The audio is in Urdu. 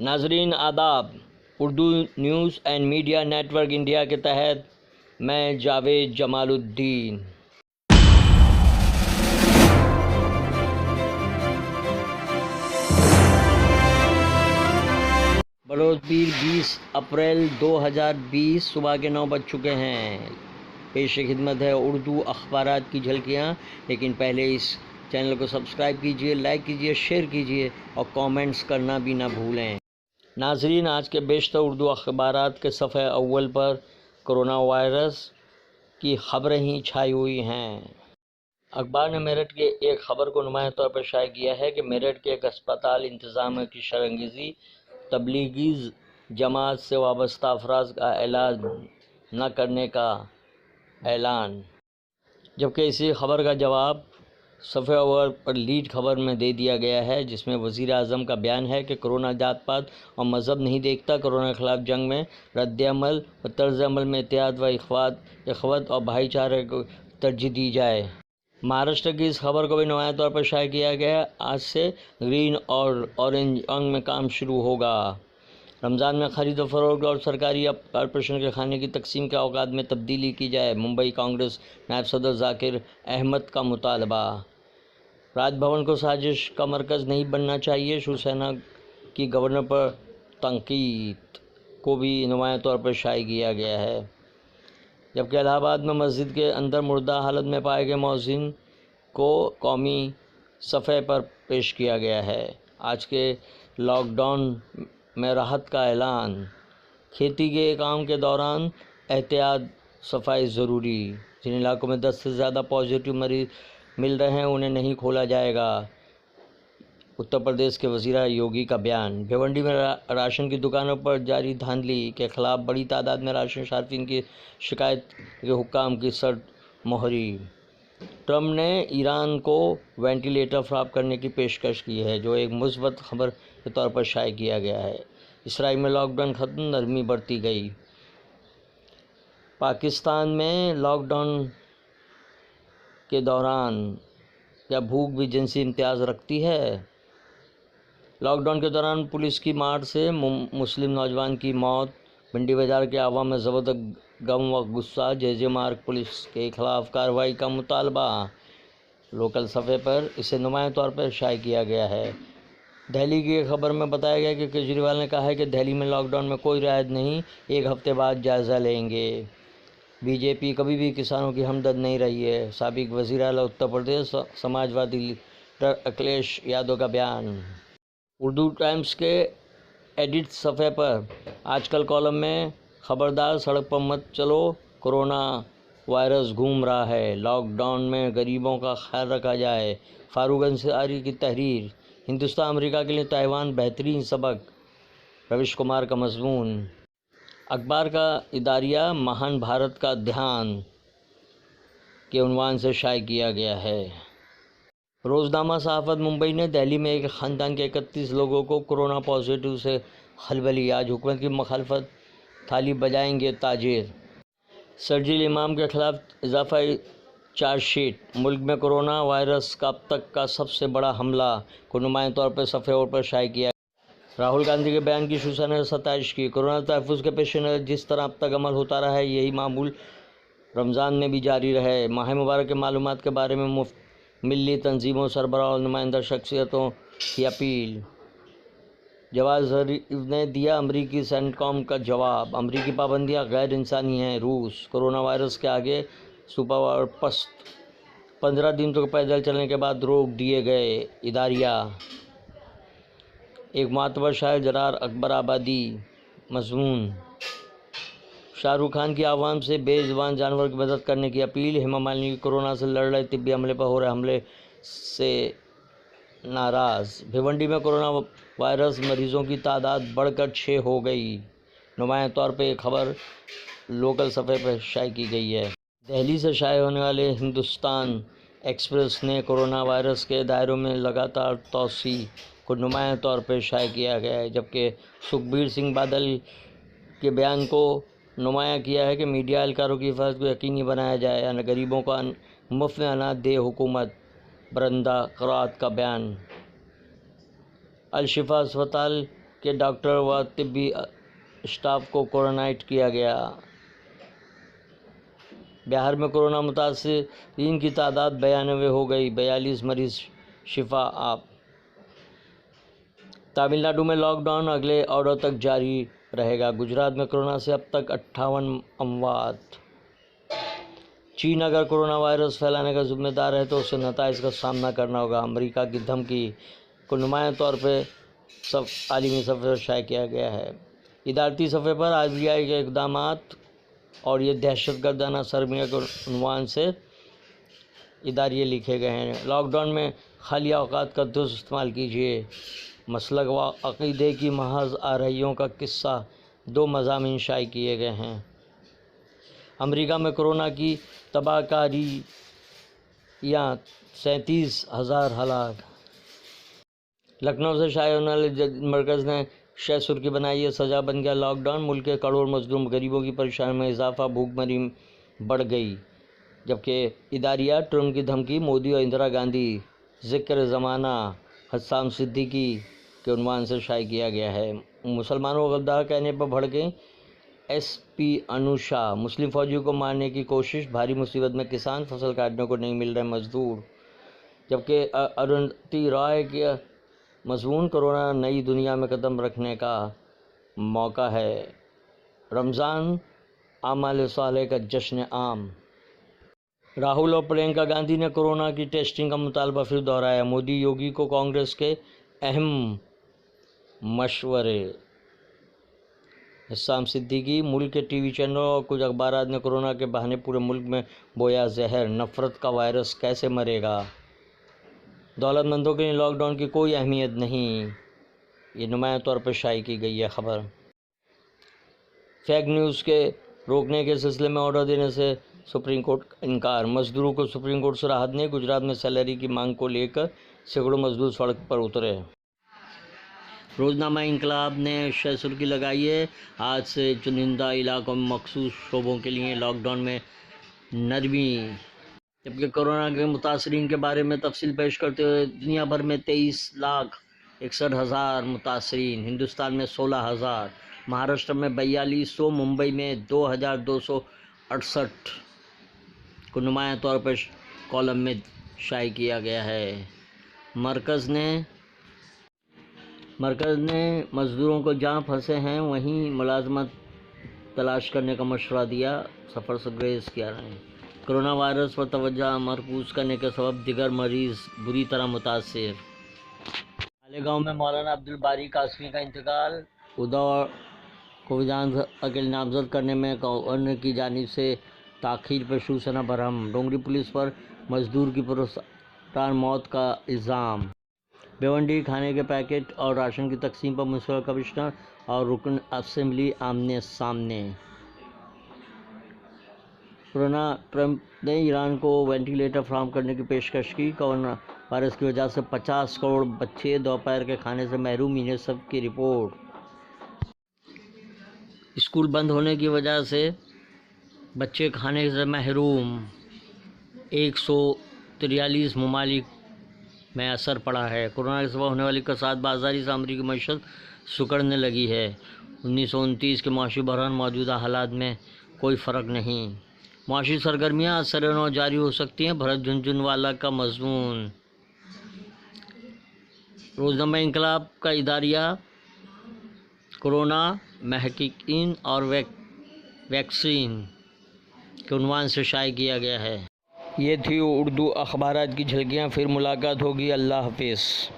ناظرین آداب، Urdu news and media network India کے تحت میں جاوید جمال الدین۔ بروز پیر 20 اپریل 2020 صبح کے 9 بج چکے ہیں۔ پیش خدمت ہے اردو اخبارات کی جھلکیاں، لیکن پہلے اس چینل کو سبسکرائب کیجیے، لائک کیجیے، شیئر کیجیے اور کامنٹس کرنا بھی نہ بھولیں۔ ناظرین، آج کے بیشتر اردو اخبارات کے صفحے اول پر کرونا وائرس کی خبریں ہی چھائی ہوئی ہیں۔ اخبار نے میرٹھ کے ایک خبر کو نمایاں طور پر شائع کیا ہے کہ میرٹھ کے ایک اسپتال انتظامیہ کی شرانگیزی تبلیغی جماعت سے وابستہ افراد کا علاج نہ کرنے کا اعلان، جبکہ اسی خبر کا جواب صفحہ اول پر لیڈ خبر میں دے دیا گیا ہے، جس میں وزیر اعظم کا بیان ہے کہ کرونا ذات پات اور مذہب نہیں دیکھتا، کرونا کے خلاف جنگ میں رد عمل و طرز عمل میں اتحاد و اخوت اور بھائی چارے کو ترجیح دی جائے۔ مہاراشٹر کی اس خبر کو بھی نمایاں طور پر شائع کیا گیا۔ آج سے گرین اور اورنج انگ میں کام شروع ہوگا۔ رمضان میں خرید و فروخت اور سرکاری کارپوریشن کے کھانے کی تقسیم کے اوقات میں تبدیلی کی جائے، ممبئی کانگریس نائب صدر ذاکر احمد کا مطالبہ۔ راج بھون کو سازش کا مرکز نہیں بننا چاہیے، شیوسینا کی گورنر پر تنقید کو بھی نمایاں طور پر شائع کیا گیا ہے، جبکہ الہ آباد میں مسجد کے اندر مردہ حالت میں پائے گئے مؤذن کو قومی صفحے پر پیش کیا گیا ہے۔ آج کے لاک ڈاؤن میں راحت کا اعلان، کھیتی کے کام کے دوران احتیاط صفائی ضروری، جن علاقوں میں 10 سے زیادہ پازیٹیو مریض مل رہے ہیں انہیں نہیں کھولا جائے گا، اتر پردیش کے وزیر یوگی کا بیان۔ بھیونڈی میں راشن کی دکانوں پر جاری دھاندلی کے خلاف بڑی تعداد میں راشن صارفین کی شکایت کے حکام کی سرد مہری۔ ٹرمپ نے ایران کو وینٹی لیٹر فراہم کرنے کی پیشکش کی ہے، جو ایک مثبت خبر کے طور پر شائع کیا گیا ہے۔ اسرائیل میں لاک ڈاؤن ختم، نرمی برتی گئی۔ پاکستان میں لاک ڈاؤن کے دوران کیا بھوک بھی جنسی امتیاز رکھتی ہے؟ لاک ڈاؤن کے دوران پولیس کی مار سے مسلم نوجوان کی موت، بھنڈی بازار کے عوام میں زبردست غم و غصہ، جے مارگ پولیس کے خلاف کارروائی کا مطالبہ۔ لوکل صفحے پر اسے نمایاں طور پر شائع کیا گیا ہے۔ دہلی کی ایک خبر میں بتایا گیا کہ کیجریوال نے کہا ہے کہ دہلی میں لاک ڈاؤن میں کوئی رعایت نہیں، ایک ہفتے بعد جائزہ لیں گے۔ بی جے پی کبھی بھی کسانوں کی ہمدرد نہیں رہی ہے، سابق وزیر اعلیٰ اتر پردیش سماج وادی لیڈر اکھلیش یادو کا بیان۔ اردو ٹائمز کے ایڈٹ صفحے پر آج کل کالم میں خبردار سڑک پر مت چلو، کرونا وائرس گھوم رہا ہے، لاک ڈاؤن میں غریبوں کا خیال رکھا جائے۔ فاروق انصاری کی تحریر۔ ہندوستان امریکہ کے لیے تائیوان بہترین سبق، رویش کمار کا مضمون۔ اخبار کا اداریہ مہان بھارت کا دھیان کے عنوان سے شائع کیا گیا ہے۔ روزنامہ صحافت ممبئی نے دہلی میں ایک خاندان کے 31 لوگوں کو کورونا پازیٹیو سے خلبلی، آج حکومت کی مخالفت تھالی بجائیں گے تاجر۔ شرجیل امام کے خلاف اضافی چارج شیٹ، ملک میں کورونا وائرس کا اب تک کا سب سے بڑا حملہ کو نمایاں طور پر صفحے اول پر شائع کیا۔ راہل گاندھی کے بیان کی شیوسینا نے ستائش کی۔ کورونا تحفظ کے پیش نظر جس طرح اب تک عمل ہوتا رہا ہے، یہی معمول رمضان میں بھی جاری رہے۔ ماہ مبارک کے معلومات کے بارے میں ملی تنظیموں، سربراہوں اور نمائندہ شخصیتوں کی اپیل۔ جواد ظریف نے دیا امریکی سینٹکام کا جواب، امریکی پابندیاں غیر انسانی ہیں۔ روس کورونا وائرس کے آگے سپر پاور پست، 15 دن تک پیدل چلنے کے بعد روک دیے گئے اداریہ۔ ایک معتبر شاعر جرار اکبر آبادی مضمون۔ شاہ رخ خان کی عوام سے بے زبان جانوروں کی مدد کرنے کی اپیل۔ ہیما مالنی کورونا سے لڑ رہے طبی عملے پر ہو رہے حملے سے ناراض۔ بھیونڈی میں کورونا وائرس مریضوں کی تعداد بڑھ کر 6 ہو گئی، نمایاں طور پر یہ خبر لوکل صفحے پر شائع کی گئی ہے۔ دہلی سے شائع ہونے والے ہندوستان ایکسپریس نے کورونا وائرس کے دائروں میں لگاتار توسیع کو نمایاں طور پر شائع کیا ہے، جبکہ سکھبیر سنگھ بادل کے بیان کو نمایاں کیا ہے کہ میڈیا اہلکاروں کی حفاظت کو یقینی بنایا جائے، غریبوں کو مفت میں اناج دے حکومت۔ برندہ قرات کا بیان۔ الشفا اسپتال کے ڈاکٹر و طبی اسٹاف کو کوارنٹائن کیا گیا۔ بہار میں کورونا متاثرین کی تعداد 92 ہو گئی، 42 مریض شفا یاب۔ تمل ناڈو میں لاک ڈاؤن اگلے آرڈر تک جاری رہے گا۔ گجرات میں کورونا سے اب تک 58 اموات۔ چین اگر کورونا وائرس پھیلانے کا ذمہ دار ہے تو اسے نتائج کا سامنا کرنا ہوگا۔ امریکہ کی دھمکی کو نمایاں طور پہ عالمی سطح پر شائع کیا گیا ہے۔ ادارتی صفحے پر RBI کے اقدامات اور یہ دہشت گردانہ سرگرمیوں کے عنوان سے اداریے لکھے گئے ہیں۔ لاک ڈاؤن میں خالی اوقات کا درست استعمال کیجیے۔ مسلک و عقیدے کی محض آرائیوں کا قصہ 2 مضامین شائع کیے گئے ہیں۔ امریکہ میں کورونا کی تباہ کاریاں، 37,000 ہلاک۔ لکھنؤ سے شائع ہونے والے جدید مرکز نے شہ سرخی بنائی ہے، سزا بن گیا لاک ڈاؤن۔ ملک کے کروڑ مظلوم غریبوں کی پریشانی میں اضافہ، بھوک مری بڑھ گئی۔ جبکہ اداریہ ٹرمپ کی دھمکی، مودی اور اندرا گاندھی ذکر زمانہ حسام صدیقی کے عنوان سے شائع کیا گیا ہے۔ مسلمانوں کو غدار کہنے پر بھڑکیں SP انوشا۔ مسلم فوجیوں کو مارنے کی کوشش، بھاری مصیبت میں کسان، فصل کاٹنے کو نہیں مل رہے مزدور۔ جبکہ اروندھتی رائے کا مضمون، کورونا نئی دنیا میں قدم رکھنے کا موقع ہے، رمضان اعمال صالح کا جشن عام۔ راہل اور پرینکا گاندھی نے کورونا کی ٹیسٹنگ کا مطالبہ پھر دہرایا، مودی یوگی کو کانگریس کے اہم مشورے۔ حسام صدیقی، ملک کے TV چینلوں اور کچھ اخبارات نے کورونا کے بہانے پورے ملک میں بویا زہر، نفرت کا وائرس کیسے مرے گا؟ دولت مندوں کے لیے لاک ڈاؤن کی کوئی اہمیت نہیں، یہ نمایاں طور پر شائع کی گئی ہے خبر۔ فیک نیوز کے روکنے کے سلسلے میں آرڈر دینے سے سپریم کورٹ کا انکار، مزدوروں کو سپریم کورٹ سے راحت نہیں۔ گجرات میں سیلری کی مانگ کو لے کر سینکڑوں مزدور سڑک پر اترے۔ روزنامہ انقلاب نے شہ سرخی لگائی ہے، آج سے چنندہ علاقوں میں مخصوص شعبوں کے لیے لاک ڈاؤن میں نرمی۔ جبکہ کورونا کے متاثرین کے بارے میں تفصیل پیش کرتے ہوئے دنیا بھر میں 23,61,000 متاثرین، ہندوستان میں 16,000، مہاراشٹر میں 4200، ممبئی میں 2,268 کو نمایاں طور پر کالم میں شائع کیا گیا ہے۔ مرکز نے مزدوروں کو جہاں پھنسے ہیں وہیں ملازمت تلاش کرنے کا مشورہ دیا، سفر سے گریز کیا رہے ہیں۔ کورونا وائرس پر توجہ مرکوز کرنے کے سبب دیگر مریض بری طرح متاثر۔ مالیگاؤں میں مولانا عبدالباری قاسمی کا انتقال، ادھو کو ودھان سبھا کے لیے نامزد کرنے میں گورنر کی جانب سے تاخیر پر شیو سینا برہم، ڈونگری پولیس پر مزدور کی پرسرار موت کا الزام۔ بھیونڈی کھانے کے پیکٹ اور راشن کی تقسیم پر میونسپل کمشنر اور رکن اسمبلی آمنے سامنے۔ کورونا، ٹرمپ نے ایران کو وینٹی لیٹر فراہم کرنے کی پیشکش کی۔ کورونا وائرس کی وجہ سے 50 کروڑ بچے دوپہر کے کھانے سے محروم، یونیسیف کی رپورٹ۔ اسکول بند ہونے کی وجہ سے بچے کھانے سے محروم، 143 ممالک میں اثر پڑا ہے۔ کورونا کے سبب ہونے والی کساد بازاری سے امریکی معیشت سکڑنے لگی ہے۔ 1929 کے معاشی بحران، موجودہ حالات میں کوئی فرق نہیں، معاشی سرگرمیاں اثر نو جاری ہو سکتی ہیں، بھرت جھنجھنوالا کا مضمون۔ روزنامہ انقلاب کا اداریہ کورونا، محققین اور ویکسین کے عنوان سے شائع کیا گیا ہے۔ یہ تھی اردو اخبارات کی جھلکیاں، پھر ملاقات ہوگی، اللہ حافظ۔